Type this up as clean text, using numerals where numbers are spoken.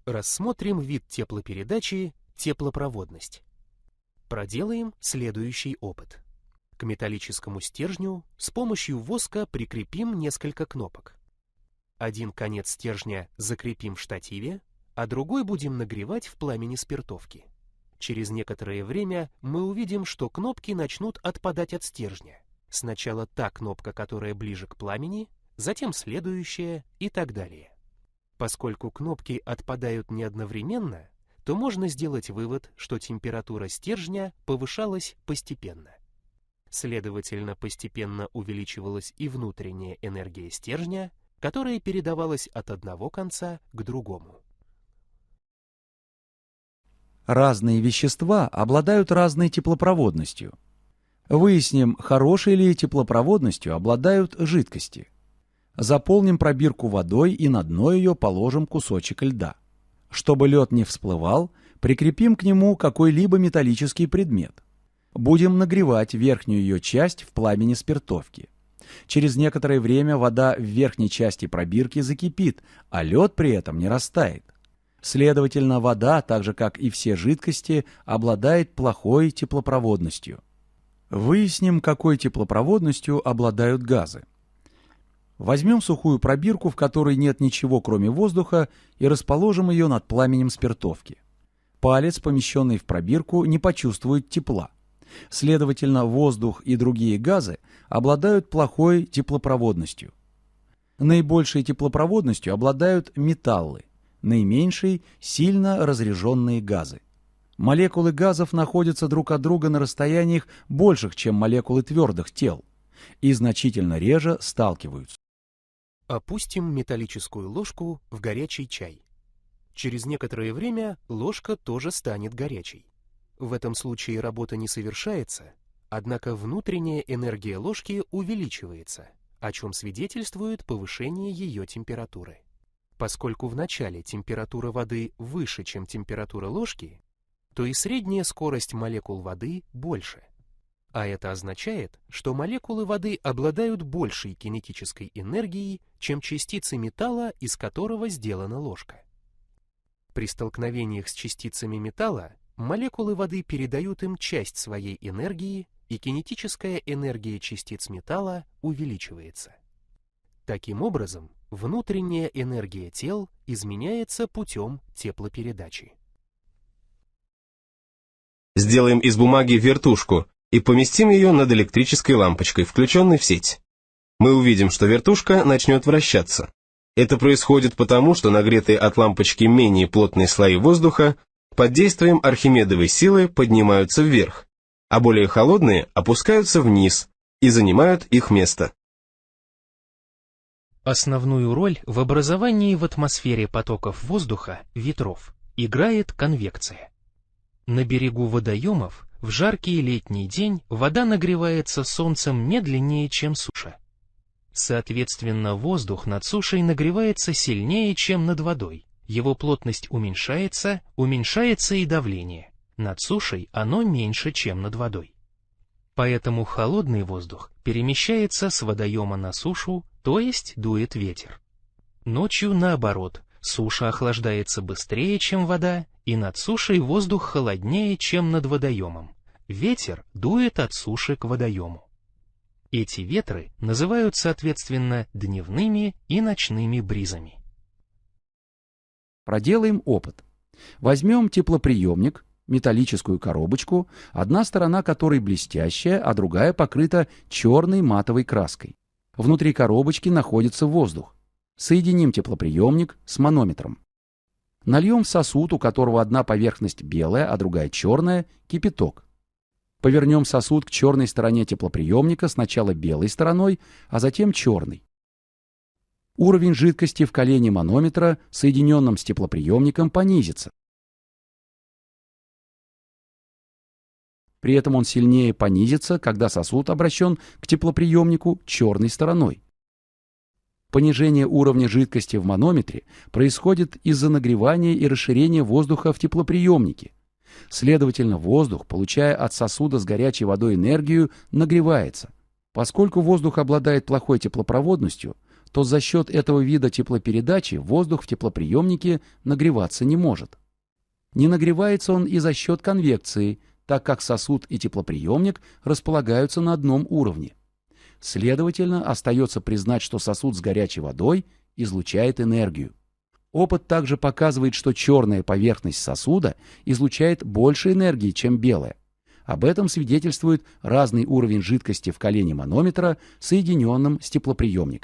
Рассмотрим вид теплопередачи теплопроводность. Проделаем следующий опыт. К металлическому стержню с помощью воска прикрепим несколько кнопок. Один конец стержня закрепим в штативе, а другой будем нагревать в пламени спиртовки. Через некоторое время мы увидим, что кнопки начнут отпадать от стержня. Сначала та кнопка, которая ближе к пламени, затем следующая и так далее. Поскольку кнопки отпадают не одновременно, то можно сделать вывод, что температура стержня повышалась постепенно. Следовательно, постепенно увеличивалась и внутренняя энергия стержня, которая передавалась от одного конца к другому. Разные вещества обладают разной теплопроводностью. Выясним, хорошей ли теплопроводностью обладают жидкости. Заполним пробирку водой и на дно ее положим кусочек льда. Чтобы лед не всплывал, прикрепим к нему какой-либо металлический предмет. Будем нагревать верхнюю ее часть в пламени спиртовки. Через некоторое время вода в верхней части пробирки закипит, а лед при этом не растает. Следовательно, вода, так же как и все жидкости, обладает плохой теплопроводностью. Выясним, какой теплопроводностью обладают газы. Возьмем сухую пробирку, в которой нет ничего, кроме воздуха, и расположим ее над пламенем спиртовки. Палец, помещенный в пробирку, не почувствует тепла. Следовательно, воздух и другие газы обладают плохой теплопроводностью. Наибольшей теплопроводностью обладают металлы, наименьшей – сильно разряженные газы. Молекулы газов находятся друг от друга на расстояниях больших, чем молекулы твердых тел, и значительно реже сталкиваются. Опустим металлическую ложку в горячий чай. Через некоторое время ложка тоже станет горячей. В этом случае работа не совершается, однако внутренняя энергия ложки увеличивается, о чем свидетельствует повышение ее температуры. Поскольку в начале температура воды выше, чем температура ложки, то и средняя скорость молекул воды больше. А это означает, что молекулы воды обладают большей кинетической энергией, чем частицы металла, из которого сделана ложка. При столкновениях с частицами металла молекулы воды передают им часть своей энергии, и кинетическая энергия частиц металла увеличивается. Таким образом, внутренняя энергия тел изменяется путем теплопередачи. Сделаем из бумаги вертушку и поместим ее над электрической лампочкой, включенной в сеть. Мы увидим, что вертушка начнет вращаться. Это происходит потому, что нагретые от лампочки менее плотные слои воздуха под действием Архимедовой силы поднимаются вверх, а более холодные опускаются вниз и занимают их место. Основную роль в образовании в атмосфере потоков воздуха, ветров, играет конвекция. На берегу водоемов в жаркий летний день вода нагревается солнцем медленнее, чем суша. Соответственно, воздух над сушей нагревается сильнее, чем над водой. Его плотность уменьшается, уменьшается и давление. Над сушей оно меньше, чем над водой. Поэтому холодный воздух перемещается с водоема на сушу, то есть дует ветер. Ночью, наоборот, суша охлаждается быстрее, чем вода, и над сушей воздух холоднее, чем над водоемом. Ветер дует от суши к водоему. Эти ветры называют, соответственно, дневными и ночными бризами. Проделаем опыт. Возьмем теплоприемник, металлическую коробочку, одна сторона которой блестящая, а другая покрыта черной матовой краской. Внутри коробочки находится воздух. Соединим теплоприемник с манометром. Нальем в сосуд, у которого одна поверхность белая, а другая черная, кипяток. Повернем сосуд к черной стороне теплоприемника сначала белой стороной, а затем черной. Уровень жидкости в колене манометра, соединенном с теплоприемником, понизится. При этом он сильнее понизится, когда сосуд обращен к теплоприемнику черной стороной. Понижение уровня жидкости в манометре происходит из-за нагревания и расширения воздуха в теплоприемнике. Следовательно, воздух, получая от сосуда с горячей водой энергию, нагревается. Поскольку воздух обладает плохой теплопроводностью, то за счет этого вида теплопередачи воздух в теплоприемнике нагреваться не может. Не нагревается он и за счет конвекции, так как сосуд и теплоприемник располагаются на одном уровне. Следовательно, остается признать, что сосуд с горячей водой излучает энергию. Опыт также показывает, что черная поверхность сосуда излучает больше энергии, чем белая. Об этом свидетельствует разный уровень жидкости в колене манометра, соединенном с теплоприемником.